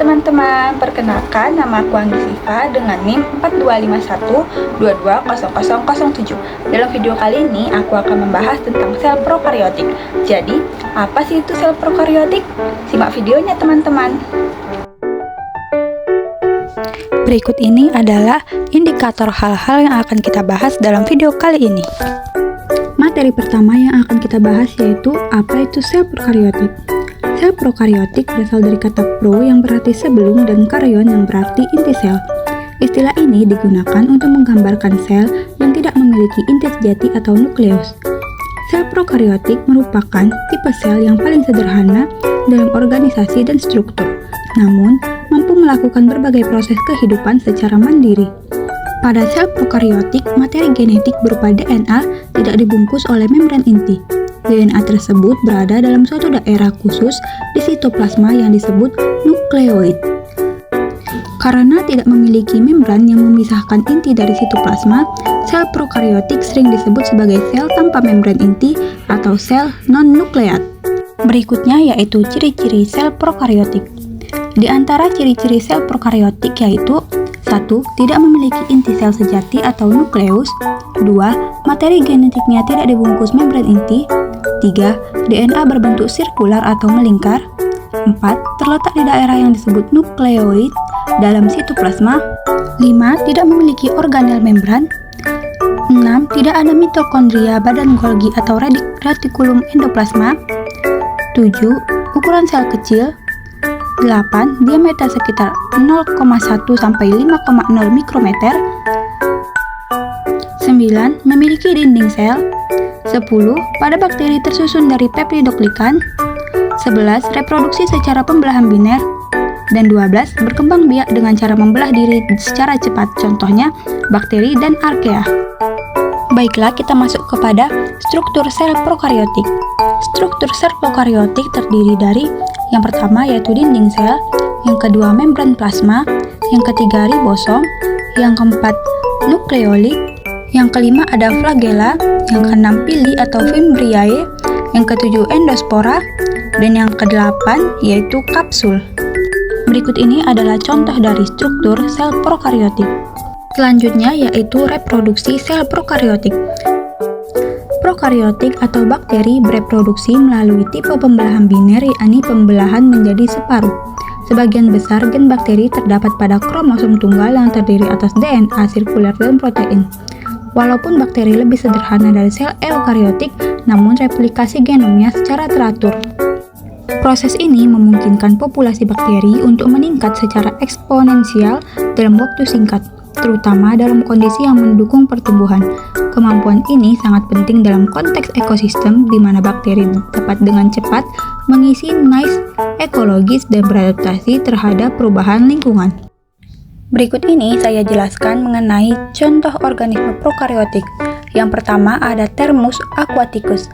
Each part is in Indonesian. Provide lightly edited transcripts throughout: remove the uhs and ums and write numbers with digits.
teman-teman, perkenalkan nama aku Anggi Siva dengan NIM 4251220007. Dalam video kali ini aku akan membahas tentang sel prokariotik. Jadi, apa sih itu sel prokariotik? Simak videonya teman-teman. Berikut ini adalah indikator hal-hal yang akan kita bahas dalam video kali ini. Materi pertama yang akan kita bahas yaitu apa itu sel prokariotik. Sel prokariotik berasal dari kata pro yang berarti sebelum dan karyon yang berarti inti sel. Istilah ini digunakan untuk menggambarkan sel yang tidak memiliki inti sejati atau nukleus. Sel prokariotik merupakan tipe sel yang paling sederhana dalam organisasi dan struktur, namun mampu melakukan berbagai proses kehidupan secara mandiri. Pada sel prokariotik, materi genetik berupa DNA tidak dibungkus oleh membran inti. DNA tersebut berada dalam suatu daerah khusus di sitoplasma yang disebut nukleoid. Karena tidak memiliki membran yang memisahkan inti dari sitoplasma, sel prokariotik sering disebut sebagai sel tanpa membran inti atau sel non-nukleat. Berikutnya yaitu ciri-ciri sel prokariotik. Di antara ciri-ciri sel prokariotik yaitu 1. Tidak memiliki inti sel sejati atau nukleus. 2. Materi genetiknya tidak dibungkus membran inti. 3. DNA berbentuk sirkular atau melingkar. 4. Terletak di daerah yang disebut nukleoid dalam sitoplasma. 5. Tidak memiliki organel membran. 6. Tidak ada mitokondria, badan Golgi atau retikulum endoplasma. 7. Ukuran sel kecil. 8. Diameter sekitar 0,1 sampai 5,0 mikrometer. 9. Memiliki dinding sel. 10. Pada bakteri tersusun dari peptidoglikan. 11. Reproduksi secara pembelahan biner. Dan 12. Berkembang biak dengan cara membelah diri secara cepat, contohnya bakteri dan archaea. Baiklah, kita masuk kepada struktur sel prokariotik. Struktur sel prokariotik terdiri dari yang pertama yaitu dinding sel, yang kedua membran plasma, yang ketiga ribosom, yang keempat nukleolit, yang kelima ada flagella, yang keenam pili atau fimbriae, yang ketujuh endospora, dan yang kedelapan yaitu kapsul. Berikut ini adalah contoh dari struktur sel prokariotik. Selanjutnya yaitu reproduksi sel prokariotik. Prokariotik atau bakteri bereproduksi melalui tipe pembelahan biner, yakni pembelahan menjadi separuh. Sebagian besar gen bakteri terdapat pada kromosom tunggal yang terdiri atas DNA sirkuler dan protein. Walaupun bakteri lebih sederhana dari sel eukariotik, namun replikasi genomnya secara teratur. Proses ini memungkinkan populasi bakteri untuk meningkat secara eksponensial dalam waktu singkat, terutama dalam kondisi yang mendukung pertumbuhan. Kemampuan ini sangat penting dalam konteks ekosistem di mana bakteri dapat dengan cepat mengisi niche ekologis dan beradaptasi terhadap perubahan lingkungan. Berikut ini saya jelaskan mengenai contoh organisme prokariotik. Yang pertama ada Thermus aquaticus,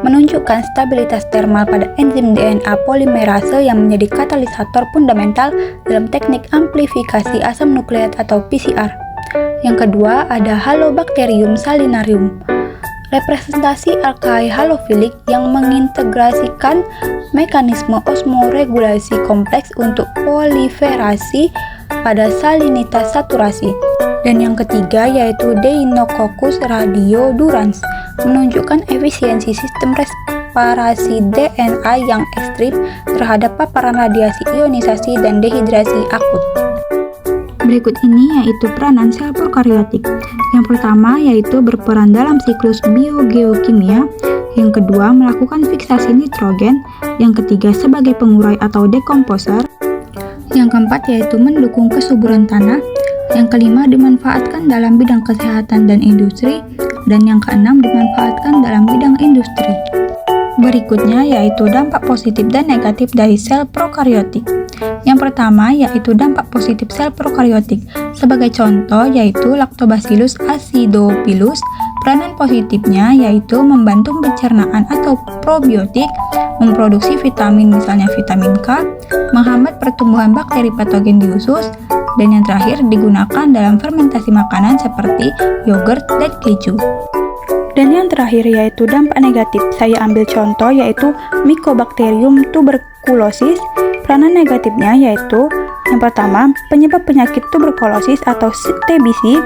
menunjukkan stabilitas termal pada enzim DNA polimerase yang menjadi katalisator fundamental dalam teknik amplifikasi asam nukleat atau PCR. Yang kedua ada Halobacterium salinarium, representasi alkali halofilik yang mengintegrasikan mekanisme osmoregulasi kompleks untuk proliferasi pada salinitas saturasi. Dan yang ketiga yaitu Deinococcus radiodurans, menunjukkan efisiensi sistem respirasi DNA yang ekstrim terhadap paparan radiasi ionisasi dan dehidrasi akut. Berikut ini yaitu peranan sel prokariotik. Yang pertama yaitu berperan dalam siklus biogeokimia, yang kedua melakukan fiksasi nitrogen, yang ketiga sebagai pengurai atau dekomposer, yang keempat yaitu mendukung kesuburan tanah, yang kelima dimanfaatkan dalam bidang kesehatan dan industri, dan yang keenam dimanfaatkan dalam bidang industri. Berikutnya yaitu dampak positif dan negatif dari sel prokariotik. Yang pertama yaitu dampak positif sel prokariotik. Sebagai contoh yaitu Lactobacillus acidophilus. Peranan positifnya yaitu membantu pencernaan atau probiotik, memproduksi vitamin misalnya vitamin K, menghambat pertumbuhan bakteri patogen di usus, dan yang terakhir digunakan dalam fermentasi makanan seperti yogurt dan keju. Dan yang terakhir yaitu dampak negatif. Saya ambil contoh yaitu Mycobacterium tuberculosis. Peranan negatifnya yaitu Yang pertama, penyebab penyakit tuberkulosis atau TBC.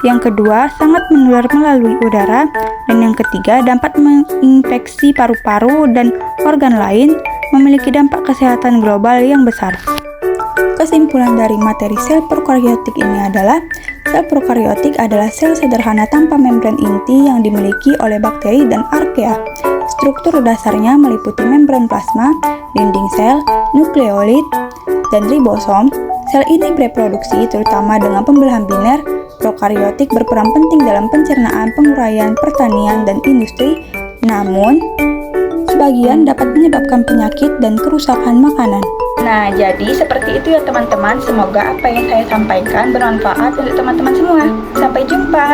Yang kedua, sangat menular melalui udara. Dan yang ketiga, dapat menginfeksi paru-paru dan organ lain, memiliki dampak kesehatan global yang besar. Kesimpulan dari materi sel prokaryotik ini adalah sel prokaryotik adalah sel sederhana tanpa membran inti yang dimiliki oleh bakteri dan archaea. Struktur dasarnya meliputi membran plasma, dinding sel, nukleolit, dan ribosom. Sel ini bereproduksi terutama dengan pembelahan biner. Prokaryotik berperan penting dalam pencernaan, penguraian, pertanian, dan industri. Namun, sebagian dapat menyebabkan penyakit dan kerusakan makanan. Nah, jadi seperti itu ya teman-teman. Semoga apa yang saya sampaikan bermanfaat untuk teman-teman semua. Sampai jumpa.